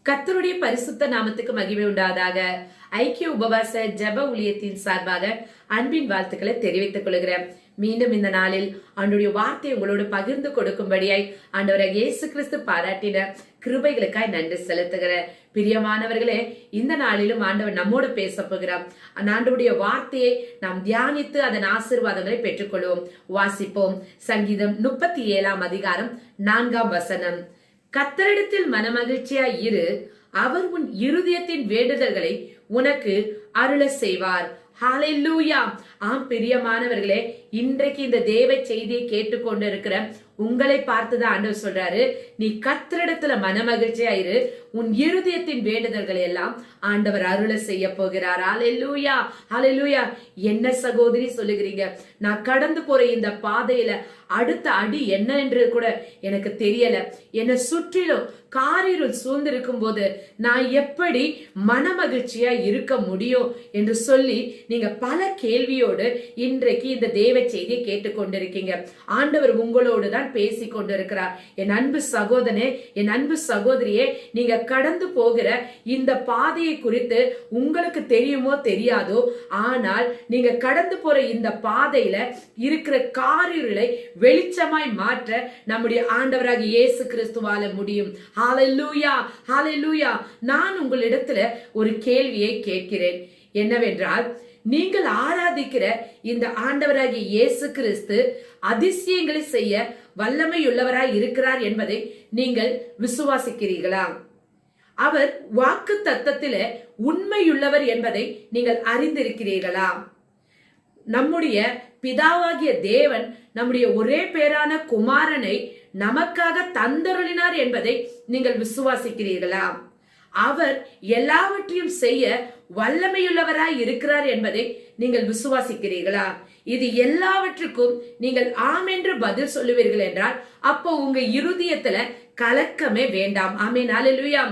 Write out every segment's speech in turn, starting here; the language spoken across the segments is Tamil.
கர்த்தருடைய பரிசுத்த நாமத்துக்கு மகிமை உண்டாதாக. ஐக்கிய உபவாச ஜெப ஊழியத்தின் சார்பாக அன்பின் வாழ்த்துக்களை தெரிவித்துக் கொள்கிறேன். மீண்டும் இந்த நாளில் ஆண்டவருடைய வார்த்தை உங்களோடு பகிர்ந்து கொடுக்கும்படியாய் ஆண்டவராக இயேசு கிறிஸ்து பாராட்டின கிருபைகளுக்காய் நன்றி செலுத்துகிறேன். பிரியமானவர்களே, இந்த நாளிலும் ஆண்டவர் நம்மோடு பேச போகிறார். ஆண்டவருடைய வார்த்தையை நாம் தியானித்து அதன் ஆசீர்வாதங்களை பெற்றுக்கொள்வோம். வாசிப்போம். சங்கீதம் 37 அதிகாரம் 4 வசனம். கர்த்தரிடத்தில் மனமகிழ்ச்சியாய் இரு, அவர் உன் இருதயத்தின் வேண்டுதல்களை உனக்கு அருள செய்வார். ஹalleluya. ஆம் பிரியமானவர்களே, இன்றைக்கு இந்த தேவ செய்தியை கேட்டுக்கொண்டு இருக்கிற உங்களை பார்த்துதான் ஆண்டவர் சொல்றாரு, நீ கர்த்தரிடத்துல மனமகிழ்ச்சியா இரு, உன் இருதயத்தின் வேண்டுதல்களை எல்லாம் ஆண்டவர் அருள செய்ய போகிறார். ஹalleluya, ஹalleluya. என்ன சகோதரி சொல்லுகிறீங்க, நான் கடந்து போற இந்த பாதையில அடுத்த அடி என்ன என்று கூட எனக்கு தெரியல, என்னை சுற்றிலும் காரிருள் சூழ்ந்திருக்கும் போது நான் எப்படி மனமகிழ்ச்சியா இருக்க முடியும் என்று சொல்லி நீங்க பல கேள்வியோடு இன்றைக்கு இந்த தேவ செய்தியை கேட்டுக்கொண்டிருக்கீங்க. ஆண்டவர் உங்களோடு தான் பேசி கொண்டிருக்கிறார். என் அன்பு சகோதரனே, என் அன்பு சகோதரியே, நீங்க கடந்து போகிற இந்த பாதையை குறித்து உங்களுக்கு தெரியுமோ தெரியாதோ, ஆனால் நீங்க கடந்து போற இந்த பாதையில இருக்கிற காரிருளை வெளிச்சமாய் மாற்ற நம்முடைய ஆண்டவராக இயேசு கிறிஸ்துவால முடியும். ஹalleluya, ஹalleluya. நான் உங்களிடத்துல ஒரு கேள்வியை கேட்கிறேன். என்னவென்றால், நீங்கள் ஆராதிக்கிற இந்த ஆண்டவராகிய இயேசு கிறிஸ்து அதிசயங்களை செய்ய வல்லமையுள்ளவராய் இருக்கிறார் என்பதை நீங்கள் விசுவாசிக்கிறீர்களா? அவர் வாக்கு தத்தத்தில உண்மையுள்ளவர் என்பதை நீங்கள் அறிந்திருக்கிறீர்களா? நம்முடைய பிதாவாகிய தேவன் நம்முடைய ஒரே பேரான குமாரனை நமக்காக தந்தருளினார் என்பதை நீங்கள் விசுவாசிக்கிறீர்களா? அவர் எல்லாவற்றையும் செய்ய வல்லமையுள்ளவராய் இருக்கிறார் என்பதை நீங்கள் விசுவாசிக்கிறீர்களா? இது எல்லாவற்றுக்கும் நீங்கள் ஆம் என்று பதில் சொல்லுவீர்கள் என்றால் அப்போ உங்க இருதயத்துல கலக்கமே வேண்டாம். ஆமென், ஹalleluya.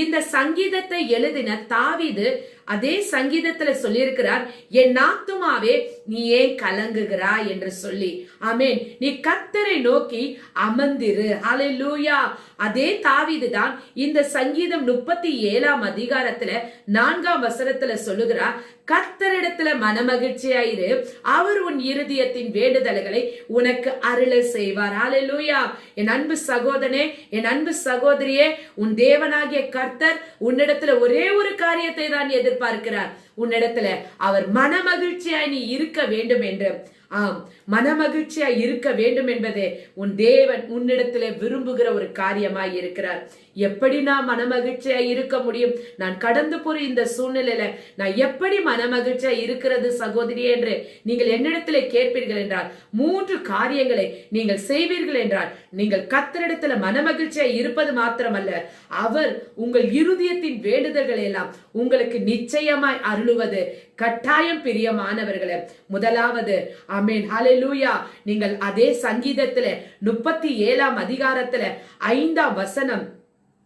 இந்த சங்கீதத்தை எழுதின தாவீது அதே சங்கீதத்துல சொல்லியிருக்கிறார், என் ஆத்துமாவே நீ ஏன் கலங்குகிறாய் என்று சொல்லி. ஆமென். நீ கர்த்தரை நோக்கி அமர்ந்திரு. ஹalleluya. அதே தாவீது தான் இந்த சங்கீதம் 37 அதிகாரத்துல 4 வசனத்துல சொல்லுகிறார், கர்த்தரிடத்துல மனமகிழ்ச்சியாயிரு, அவர் உன் இருதயத்தின் வேண்டுதல்களை உனக்கு அருள செய்வார். ஹalleluya. என் அன்பு சகோதரனே, என் அன்பு சகோதரியே, உன் தேவனாகிய கர்த்தர் உன்னிடத்துல ஒரே ஒரு காரியத்தை தான் எதிர்பார்க்கிறார். உன்னிடத்துல அவர் மனமகிழ்ச்சியாய் நீ இருக்க வேண்டும் என்று. ஆம், மனமகிழ்ச்சியா இருக்க வேண்டும் என்பதே உன் தேவன் உன்னிடத்துல விரும்புகிற ஒரு காரியமாய் இருக்கிறார். எப்படி நான் மனமகிழ்ச்சியா இருக்க முடியும்? நான் கடந்து போற இந்த சூழ்நிலையில நான் எப்படி மனமகிழ்ச்சியா இருக்கிறது சகோதரி என்று நீங்கள் என்னிடத்துல கேட்பீர்கள் என்றால் 3 காரியங்களை நீங்கள் செய்வீர்கள் என்றால் நீங்கள் கர்த்தரிடத்துல மனமகிழ்ச்சியா இருப்பது மாத்திரமல்ல, அவர் உங்கள் இருதயத்தின் வேண்டுதல்களை எல்லாம் உங்களுக்கு நிச்சயமாய் அருளுவது கட்டாயம். பிரியமானவர்களே, முதலாவது ஆமென், ஹalleluya. நீங்கள் அதே சங்கீதத்துல 37 அதிகாரத்துல 5 வசனம்,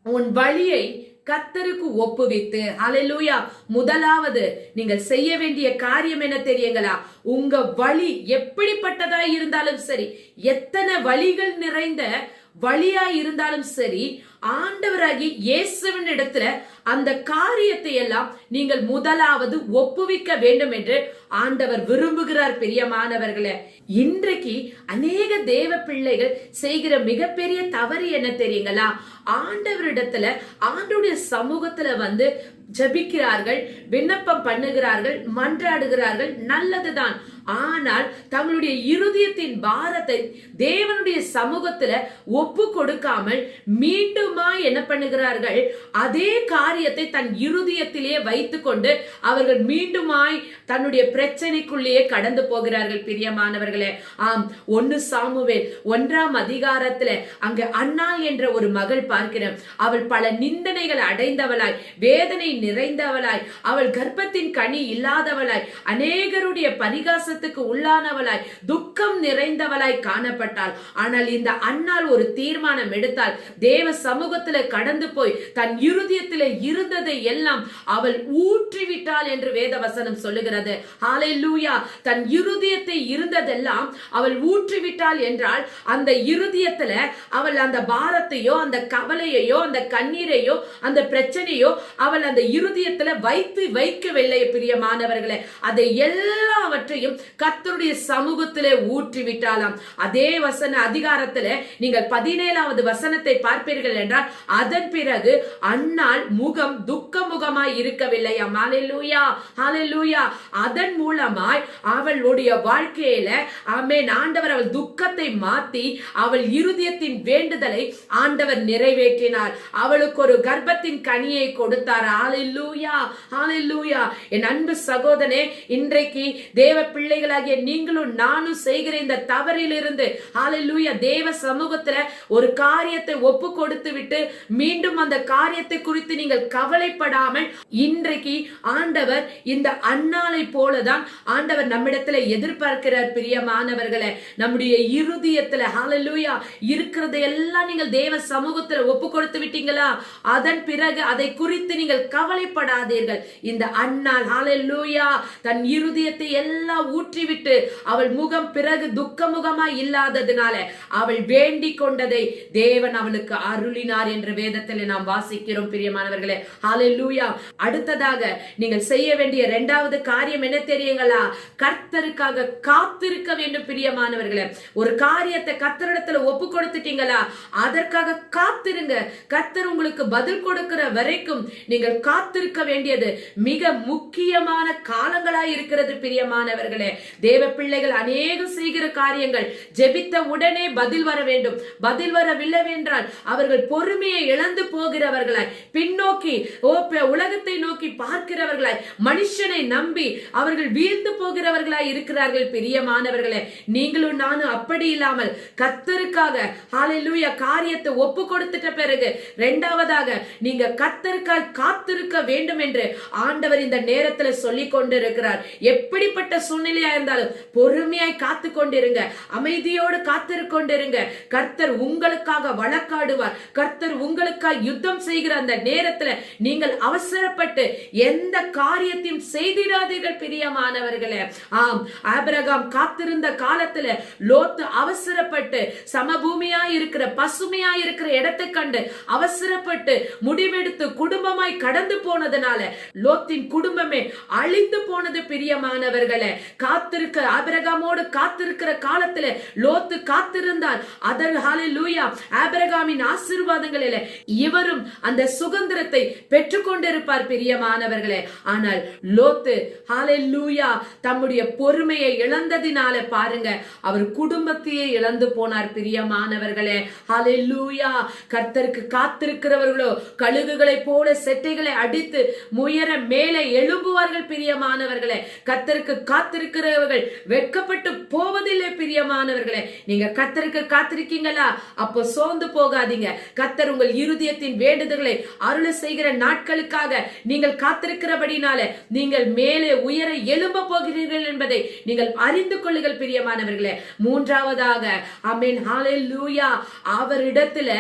உன் வழியை கர்த்தருக்கு ஒப்புவித்து. ஹalleluya. முதலாவது நீங்கள் செய்ய வேண்டிய காரியம் என்ன தெரியுங்களா? உங்க வழி எப்படிப்பட்டதா இருந்தாலும் சரி, எத்தனை வழிகள் நிறைந்த வழியாய் இருந்தாலும் சரி, ஆண்டவராகி இயேசுவின் இடத்துல அந்த காரியத்தை எல்லாம் நீங்கள் முதலாவது ஒப்புவிக்க வேண்டும் என்று ஆண்டவர் விரும்புகிறார். பிரியமானவர்களே, இன்றைக்கு அநேக தேவ பிள்ளைகள் செய்கிற மிகப்பெரிய தவறு என்ன தெரியுங்களா? ஆண்டவரிடத்துல ஆண்டவருடைய சமூகத்துல வந்து ஜெபிக்கிறார்கள், விண்ணப்பம் பண்ணுகிறார்கள், மன்றாடுகிறார்கள், நல்லதுதான். ஆனால் தங்களுடைய இருதயத்தின் பாரத்தை தேவனுடைய சமூகத்துல ஒப்பு கொடுக்காமல் மீண்டுமா என்ன பண்ணுகிறார்கள்? அதே காரியத்தை தன் இருதயத்திலே வைத்துக் கொண்டு அவர்கள் மீண்டுமாய் தன்னுடைய பிரச்சனைக்குள்ளேயே கடந்து போகிறார்கள். பிரியமானவர்களே, ஆம், 1 சாமுவேல் 1 அதிகாரத்துல அங்க அன்னாள் என்ற ஒரு மகள் பார்க்கிறோம். அவள் பல நிந்தனைகள் அடைந்தவளாய், வேதனை நிறைந்தவளாய், அவள் கர்ப்பத்தின் கனி இல்லாதவளாய், அநேகருடைய பரிகாச உள்ளானவளாய், துக்கம் நிறைந்தவளாய் காணப்பட்டாள். ஆனால் இந்த அன்னாள் ஒரு தீர்மானம் எடுத்தால், தேவ சமூகத்துல கடந்து போய் தன் இருதயத்திலே இருந்ததை எல்லாம் அவள் ஊற்றிவிட்டாள் என்று வேத வசனம் சொல்லுகிறது. ஹalleluya. தன் இருதயத்தை இருந்ததெல்லாம் அவள் ஊற்றிவிட்டாள் என்றால் அந்த இருதயத்துல அவள் அந்த பாரத்தையோ அந்த கவலையையோ அந்த கண்ணீரையோ அந்த பிரச்சனையோ அவள் அந்த இருதயத்துல வைக்கவில்லை பிரியமானவர்களே. அதை எல்லாவற்றையும் கர்த்தருடைய சமூகத்திலே ஊற்றிவிட்டாளாம். அதே வசன அதிகாரத்துல நீங்கள் 17வது வசனத்தை பார்ப்பீர்கள் என்றால் அதன் பிறகு அன்னாள் முகம் துக்க முகமாய் இருக்கவில்லையாம். ஹalleluya, ஹalleluya. அதன் மூலமாய் அவளுடைய வாழ்க்கையில ஆமென் ஆண்டவர் அவள் துக்கத்தை மாத்தி அவள் இருதயத்தின் வேண்டுதலை ஆண்டவர் நிறைவேற்றினார். அவளுக்கு ஒரு கர்ப்பத்தின் கனியை கொடுத்தார். ஹalleluya, ஹalleluya. என் அன்பு சகோதரனே, இன்றைக்கு தேவ பிள்ளைகளாகிய நீங்களும் நானும் செய்கிற இந்த தவறிலிருந்து ஹalleluya தேவ சமூகத்துல ஒரு காரியத்தை ஒப்பு கொடுத்து விட்டு மீண்டும் அந்த காரியத்தை குறித்து நீங்கள் கவலைப்படாமல் இன்றைக்கு ஆண்டவர் இந்த அன்னாளை போலதான் ஆண்டவர் நம்மிடத்துல எதிர்பார்க்கிறார். பிரியமானவர்களே, நம்முடைய இருதயத்துல ஹalleluya இருக்கிறதை எல்லாம் நீங்கள் தேவ சமூகத்துல ஒப்பு கொடுத்து விட்டீங்களா? அதன் பிறகு அதை குறித்து நீங்கள் கவலைப்படாதீர்கள். இந்த அன்னாள் ஹalleluya தன் இருதயத்தை எல்லாம் ஊற்றிவிட்டு அவள் முகம் பிறகு துக்க முகமா இல்லாததினால அவள் வேண்டிக் கொண்டதை தேவன் அவளுக்கு அருளினார் என்று வேதத்தில் நாம் வாசிக்கிறோம். பிரியமானவர்களே, ஹalleluya. அடுத்ததாக நீங்கள் செய்ய வேண்டிய இரண்டாவது காரியம் என்ன தெரியுங்களா? கர்த்தருக்காக காத்திருக்க வேண்டும். பிரியமானவர்களே, ஒரு காரியத்தை கர்த்தரிடத்துல ஒப்பு கொடுத்துட்டீங்களா? அதற்காக காத்திருங்க. கர்த்தர் உங்களுக்கு பதில் கொடுக்கிற வரைக்கும் நீங்கள் காத்திருக்க வேண்டியது மிக முக்கியமான காலங்களாய் இருக்கிறது. பிரியமானவர்களே, தேவ பிள்ளைகள் அநேகம் செய்கிற காரியங்கள் ஜெபித்த உடனே பதில் வர வேண்டும். பதில் வரவில்லை என்றால் அவர்கள் பொறுமையை இழந்து போகிறவர்களாய் பின்னோக்கி உலகத்தை நோக்கி பார்க்கிறவர்களாய் மனுஷனை நம்பி அவர்கள் வீழ்ந்து போகிறவர்களாய் இருக்கிறார்கள். பிரியமானவர்களே, நீங்களும் நானும் அப்படி இல்லாமல் கர்த்தருக்காக ஹalleluya காரியத்தை ஒப்பு கொடுத்துட்ட பிறகு இரண்டாவதாக நீங்க கர்த்தருக்காக காத்திருக்க வேண்டும் என்று ஆண்டவர் இந்த நேரத்தில் சொல்லிக் கொண்டிருக்கிறார். எப்படிப்பட்ட சூழ்நிலையா இருந்தாலும் பொறுமையாய் காத்து கொண்டிருங்க, அமைதியோடு காத்திருக்க கொண்டிருங்க. கர்த்தர் உங்களுக்காக வழக்காடுவார். கர்த்தர் உங்களுக்காக யுத்தம் செய்கிற அந்த நேரத்தில் நீங்கள் அவசரப்பட்டு எந்த காரியத்தையும் செய்திடாதீர்கள். பிரியமானவர்களே, ஆம், ஆபிரகாம் காத்திருந்த காலத்துல லோத்து அவசரப்பட்டு சமபூமியா இருக்கிற பசுமையா இருக்கிற இடத்தை கண்டு அவசரப்பட்டு முடிவெடுத்து குடும்பமாய் கடந்து போனதுனால லோத்தின் குடும்பமே அழிந்து போனது. பிரியமானவர்களே, காத்திருக்க ஆபிரகாமோடு காத்திருக்கிற காலத்துல லோத்து காத்திருந்தார். அதன் ஹalleluya ஆபிரகாமின் ஆசீர்வாதங்களிலே இவரும் அந்த சுதந்திரத்தை பெற்றுக்கொண்டிருப்பார். பிரியமானவர்களே, ஆனால் லோத்து ஹalleluya தம்முடைய பொறுமையை இழந்ததினால பாருங்க அவர் குடும்பத்தையே இழந்து போனார். பிரியமானவர்களே, ஹalleluya கர்த்தருக்கு காத்திருக்கிறவர்களோ கழுகுகளை போல செட்டைகளை அடித்து முயர மேலே எழும்புவார்கள். பிரியமானவர்களே, கர்த்தருக்கு காத்திருக்கிறவர்கள் வெட்கப்பட்டு போவதில்லை. பிரியமானவர்களே, நீங்க கர்த்தருக்கு காத்திருக்கீங்களா? அப்போ சோர்ந்து போகாதீங்க. கர்த்தர் உங்கள் இருதயத்தின் வேண்டுதல்களை அருள செய்கிற நாட்களுக்காக நீங்கள் காத்திருக்கிறபடினால நீங்கள் மேலே உயர எழும்ப போகிறீர்கள் என்பதை நீங்கள் அறிந்து கொள்ளுங்கள். பிரியமானவர்களே, மூன்றாவதாக ஆமென் ஹalleluya அவரிடத்துல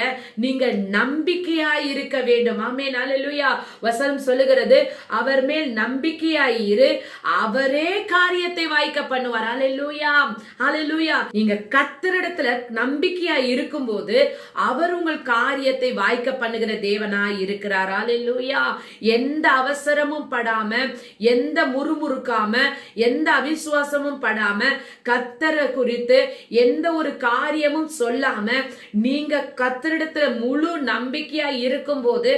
நீங்கள் நம்பிக்கையாய் இருக்க வேண்டும். ஆமென் ஹalleluya வசனம் சொல்லுகிறது, அவர் மேல் நம்பிக்கையாய் இரு, அவரே காரியத்தை வாய்க்க பண்ணுவார். ஹalleluya, ஹalleluya. நீங்க கர்த்தரிடத்துல நம்பிக்கையாய் இருக்கும்போது அவர் உங்கள் காரியத்தை வாய்க்க பண்ணுகிற தேவனாய் இருக்கிறார். ஹalleluya. எந்த அவசரமும் படாம, எந்த முறுமுறுக்காம, எந்த அவிசுவாசமும் படாம, கர்த்தரை குறித்து எந்த ஒரு காரியமும் சொல்லாம நீங்க கர்த்தரிடத்துல முழு நம்பிக்கையா இருக்கும் போது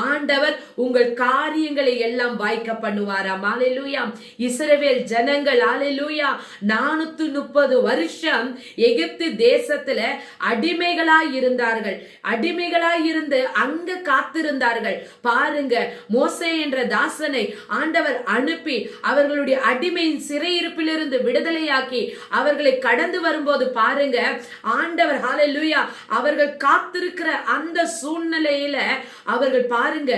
ஆண்டவர் உங்கள் காரியங்களை எல்லாம் வாய்க்க பண்ணுவாராம். ஹalleluya. இஸ்ரவேல் ஜனங்கள் ஹalleluya 430 வருஷம் எகிப்து தேசத்துல அடிமைகளாய் இருந்தார்கள். அடிமைகளாய் இருந்து அங்க காத்திருந்தார்கள். பாருங்க, மோசே என்ற தாசனை ஆண்டவர் அனுப்பி அவர்களுடைய அடிமையின் சிறையிருப்பிலிருந்து விடுதலையாக்கி அவர்களை கடந்து வரும்போது பாருங்க ஆண்டவர் ஹalleluya அவர்கள் காத்திருக்கிற அந்த சூழ்நிலையில அவர்கள் பாருங்க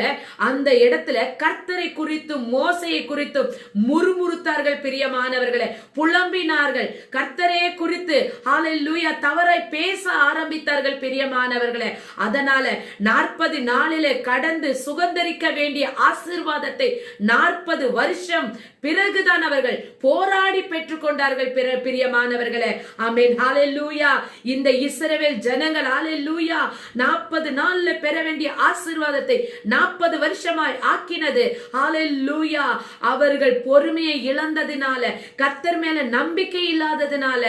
அந்த இடத்துல கர்த்தரை குறித்து மோசேயை குறித்து முறுமுறுத்தார்கள். பிரியமானவர்களே, புலம்பினார்கள். கர்த்தரை குறித்து ஹalleluya தவறாய் பேச ஆரம்பித்தார்கள். பிரியமானவர்களே, அதனால 40 நாளிலே கடந்து சுகந்தரிக்க வேண்டிய ஆசீர்வாதத்தை 40 வருஷம் பிறகுதான் அவர்கள் போராடி பெற்றுக் கொண்டார்கள். பிரியமானவர்களே, ஆமென், ஹalleluya. இந்த இஸ்ரவேல் ஜனங்கள் ஹalleluya 40 நாள்ல பெற வேண்டிய ஆசீர்வாதத்தை 40 வருஷமாய் ஆக்கினது. ஹalleluya. அவர்கள் பொறுமையை இழந்ததினால, கர்த்தர் மேல நம்பிக்கை இல்லாததினால,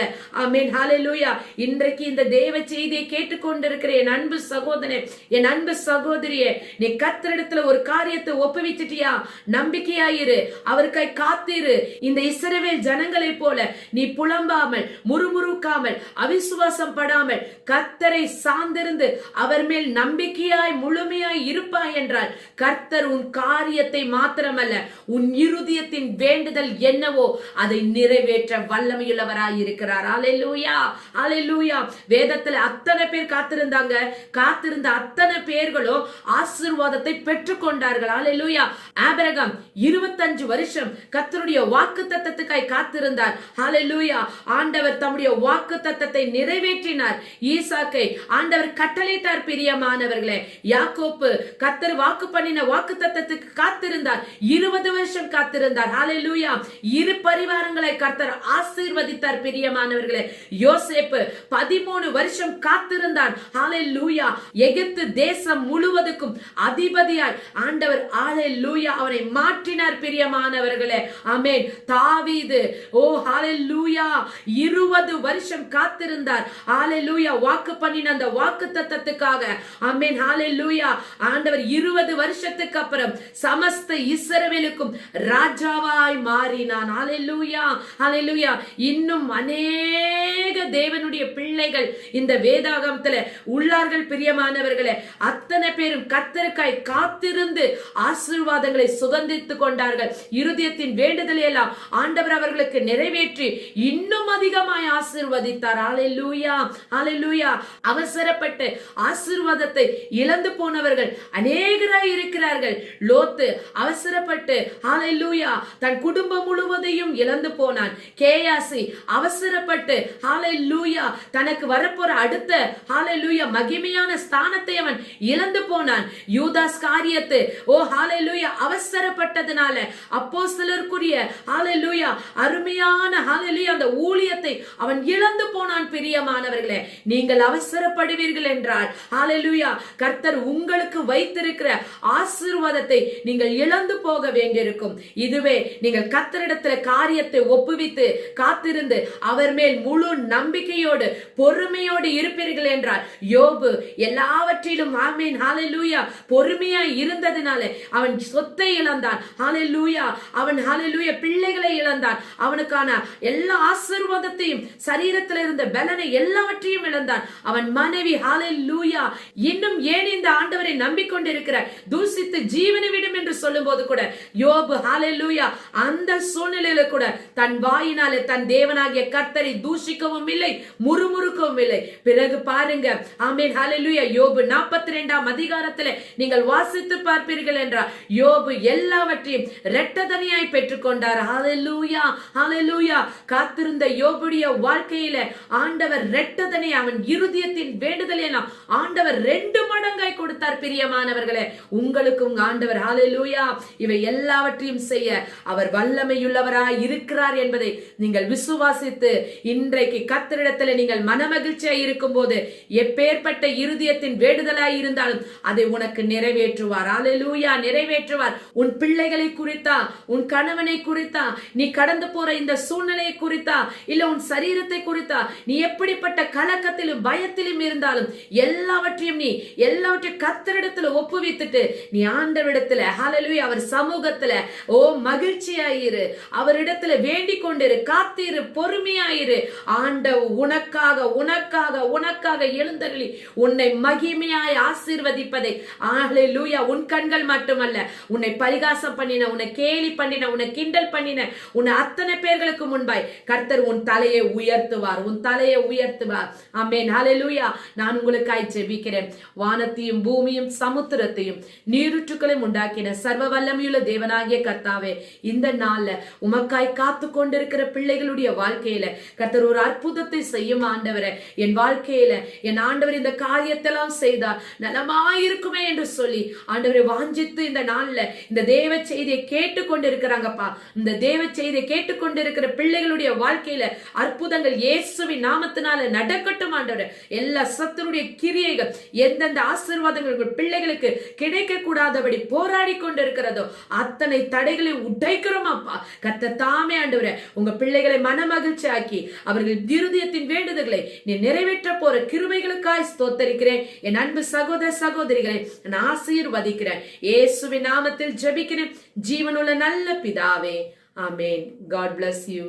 ஆமென், ஹalleluya. இன்றைக்கு இந்த தேவ செய்தியை கேட்டுக்கொண்டிருக்கிற என் அன்பு சகோதரனே, என் அன்பு சகோதரியே, நீ கர்த்தரிடத்துல ஒரு காரியத்தை ஒப்புவிச்சிட்டியா? நம்பிக்கையாயிரு, அவருக்காய் காத்திரு. இந்த இஸ்ரவேல் ஜனங்களை போல நீ புலம்பாமல், முறுமுறுக்காமல், அவிசுவாசம் படாமல் கர்த்தரை சார்ந்திருந்து அவர் மேல் நம்பிக்கையாய் முழுமையாய் இருப்பாய் என்றால் கர்த்தர் உன் காரியத்தை மாத்திரமல்ல, உன் இருதயத்தின் வேண்டுதல் என்னவோ அதை நிறைவேற்ற வல்லமையுள்ளவராய் இருக்கிறார். ஹalleluya, ஹalleluya. வேதத்துல அத்தனை பேர் காத்திருந்தாங்க. காத்திருந்த அத்தனை பேர்களும் ஆசீர்வாதத்தை பெற்றுக் கொண்டார்கள். ஹalleluya. ஆபிரகாம் 25 வருஷம் கர்த்தருடைய வாக்குத்தத்தத்துக்காய் காத்திருந்தார். ஹalleluya. ஆண்டவர் தம்முடைய வாக்குத்தத்தத்தை நிறைவேற்றினார். ஈசாக்கை ஆண்டவர் கட்டளையிட்டார். பிரியமானவர்களே, யாக்கோப்பு கர்த்தர் வாக்கு பண்ணின வாக்குத்தத்தத்துக்கு காத்திருந்தார். 20 வருஷம் காத்திருந்தார். ஹalleluya. இரு பரிவாரங்களை கர்த்தர் ஆசீர்வதித்தார். பிரியமானவர்களே, யோசேப்பு 13 வருஷம் காத்திருந்தான். ஹalleluya. எகிப்து தேசம் முழுவதுக்கும் அதிபதியாய் ஆண்டவர் ஹalleluya அவரை மாற்றினார். பிரியமானவர்களே, ஆமென். தாவீது ஹalleluya 20 வருஷம் காத்திருந்தார். ஹalleluya வாக்கு பண்ணின அந்த வாக்குத்தத்தத்துக்காக. ஆமென், ஹalleluya. ஆண்டவர் 20 வருஷத்துக்கு அப்புறம் சமஸ்த இஸ்ரவேலுக்கும் ராஜாவாய் மாறினான். ஹalleluya, ஹalleluya. இன்னும் அநேக தேவனுடைய பிள்ளைகள் இந்த வேதாகமத்துல உள்ளார்கள். பிரியமானவர்களே, அத்தனை பேரும் கர்த்தருக்காய் காத்திருந்து ஆசீர்வாதங்களை சுகந்தித்துக் கொண்டார்கள். இருதயத்தின் வேண்டுதலை எல்லாம் ஆண்டவர் அவர்களுக்கு நிறைவேற்றி இன்னும் அதிகமாய் ஆசீர்வதித்தார். ஹalleluya, ஹalleluya. அவசரப்பட்டு ஆசீர்வாதத்தை இழந்து போனவர்கள் அநேகராய் இருக்கிறார்கள். லோத்து அவசரப்பட்டு ஹalleluya தன் குடும்பம் முழுவதையும் இழந்து போனான். கேயாசி அவசரப்பட்டு ஹalleluya தனக்கு வரப்போற அடுத்த ஹalleluya மகிமையான ஸ்தானத்தை அவன் இழந்து போனான். யூதாஸ் காரியத்து ஹalleluya அவசரப்பட்டதனால அப்போஸ்தலருக்குரிய ஹalleluya அருமையான ஹalleluya அந்த ஊழியத்தை அவன் இழந்து போனான். பிரியமானவர்களே, நீங்கள் அவசரப்படுவீர்கள் என்றால் ஹalleluya கர்த்தர் உங்களுக்கு வைத்திருக்கிற ஆசீர்வாதத்தை நீங்கள் இழந்து போக வேண்டியிருக்கும். இதுவே நீங்கள் கர்த்தரிடத்துல காரியத்தை ஒப்புவித்து காத்திருந்து அவர் மேல் முழு நம்பிக்கையோடு பொறுமையோடு இருப்பீர்கள் என்றால், யோபு எல்லாவற்றிலும் ஆமென் ஹalleluya பொறுமையாய் இருந்ததினால அவன் சொத்தை இழந்தான். ஹalleluya அவன் ஹalleluya பிள்ளைகளை இழந்தான். அவனுக்கான எல்லா ஆசீர்வாதத்தையும், சரீரத்தில் இருந்த பலனை எல்லாவற்றையும் இழந்தான். அவன் மனைவி ஹalleluya இன்னும் ஏன் இந்த ஆண்டவரை நம்பிக்கொண்டிருக்கிற, தூசித்து ஜீவனை விடும் என்று சொல்லும் போது கூட யோபு ஹalleluya அந்த சூழ்நிலையில கூட தன் வாயினாலே தன் தேவனாகிய கர்த்தரை தூஷிக்கவும் இல்லை, முறுமுறுக்கவும் இல்லை. பிறகு பாருங்க, ஆமென் ஹalleluya யோபு 42ஆம் அதிகாரத்திலே நீங்கள் வாசித்து பார்ப்பீர்கள் என்றால் யோபு எல்லாவற்றையும் இரட்டதனையாய் பெற்றுக்கொண்டார். ஹalleluya, ஹalleluya. காத்திருந்த யோபுடைய வாழ்க்கையில ஆண்டவர் இரட்டதனை, அவன் இருதயத்தின் வேண்டுதலை எல்லாம் ஆண்டவர் 2 மடங்காய் கொடுத்தார். பிரியமானவர்களே, உங்களுக்கும் ஆண்டவர் ஹalleluya இவை எல்லாவற்றையும் செய்ய அவர் வல்லமையுள்ளவராய் இருக்கிறார் என்பதை நீங்கள் விசுவாசித்து இன்றைக்கு கர்த்தரிடத்தில் நீங்கள் மனமகிழ்ச்சியாய் இருக்கும் போது எப்பேற்பட்ட இருதயத்தின் வேண்டுதலாய் இருந்தாலும் அதை உனக்கு நிறைவேற்றுவார். ஹalleluya நிறைவேற்றுவார். உன் பிள்ளைகளை குறித்தா, உன் கணவனை குறித்தா, நீ கடந்து போற இந்த சூழ்நிலையை குறித்தா, இல்ல உன் சரீரத்தை குறித்தா, நீ எப்படிப்பட்ட கலக்கத்திலும் பயத்திலும் இருந்தாலும் எல்லாவற்றையும் கர்த்தரிடத்துல ஒப்புவித்துட்டு நீ ஆண்டவரிடத்துல ஹalleluya அவர் சமூகத்துல மகிழ்ச்சியாயிரு, அவரிடத்துல வேண்டிக் கொண்டிரு, காத்திரு, பொறுமையாயிரு. ஆண்டவர் உனக்காக உனக்காக உனக்காக எழுந்தருளி உன்னை மகிமையாய் ஆசீர்வதிப்பதை ஹalleluya உன் கண்கள் மட்டுமல்ல, உன்னை பரிகாசம் பண்ணின, உன்னை கேலி பண்ணின, உன்னை கிண்டல் பண்ணின உன்னை அத்தனை பேர்களுக்கு முன்பாய் கர்த்தர் உன் தலையை உயர்த்துவார், உன் தலையை உயர்த்துவார். ஆமென் ஹalleluya. நான் உங்களுக்காய் ஜெபிக்கிறேன். வானத்தையும் பூமியும் சமுத்திரத்தையும் நீருற்றுக்களையும் உண்டாக்கின சர்வ வல்லமையுள்ள தேவனாகிய கர்த்தாவே, இந்த நாள்ல உமக்காய் காத்து கொண்டிருக்கிற பிள்ளைகளுடைய வாழ்க்கையில கர்த்தர் ஒரு அற்புதத்தை செய்யும் ஆண்டவரே. என் வாழ்க்கையில என் ஆண்டவர் இந்த காரியத்தை காரியத்தெல்லாம் செய்தால் நலமாயிருக்குமே என்று சொல்லி ஆண்டவரை வாஞ்சித்து இந்த நாள்ல இந்த தேவ செய்தியை கேட்டுக்கொண்டு இருக்கிறாங்கப்பா. இந்த தேவ செய்தியை கேட்டுக்கொண்டு இருக்கிற பிள்ளைகளுடைய வாழ்க்கையில அற்புதங்கள் இயேசுவின் நாமத்தினால நடக்கட்டும் ஆண்டவரே. எல்லா சத்துருடைய கிரியைகள், எந்தெந்த ஆசீர்வாதங்கள் உங்கள் பிள்ளைகளுக்கு கிடைக்க கூடாதபடி போராடி கொண்டு இருக்கிறதோ அத்தனை தடைகளை உடைக்கிறோம் அப்பா. கர்த்தர் தாமே ஆண்டவரே உங்க பிள்ளைகளை மனமகிழ்ச்சி ஆக்கி அவர்கள் இருதயத்தின் வேண்டுதல்களை நீ நிறைவேற்ற போற கிருபைகளுக்காய் ஸ்தோத்தரிக்கிறேன். என் அன்பு சகோதர சகோதரிகளை நான் ஆசீர்வதிக்கிறேன். இயேசுவின் நாமத்தில் ஜெபிக்கிறேன் ஜீவனுள்ள நல்ல பிதாவே. ஆமென். God bless you.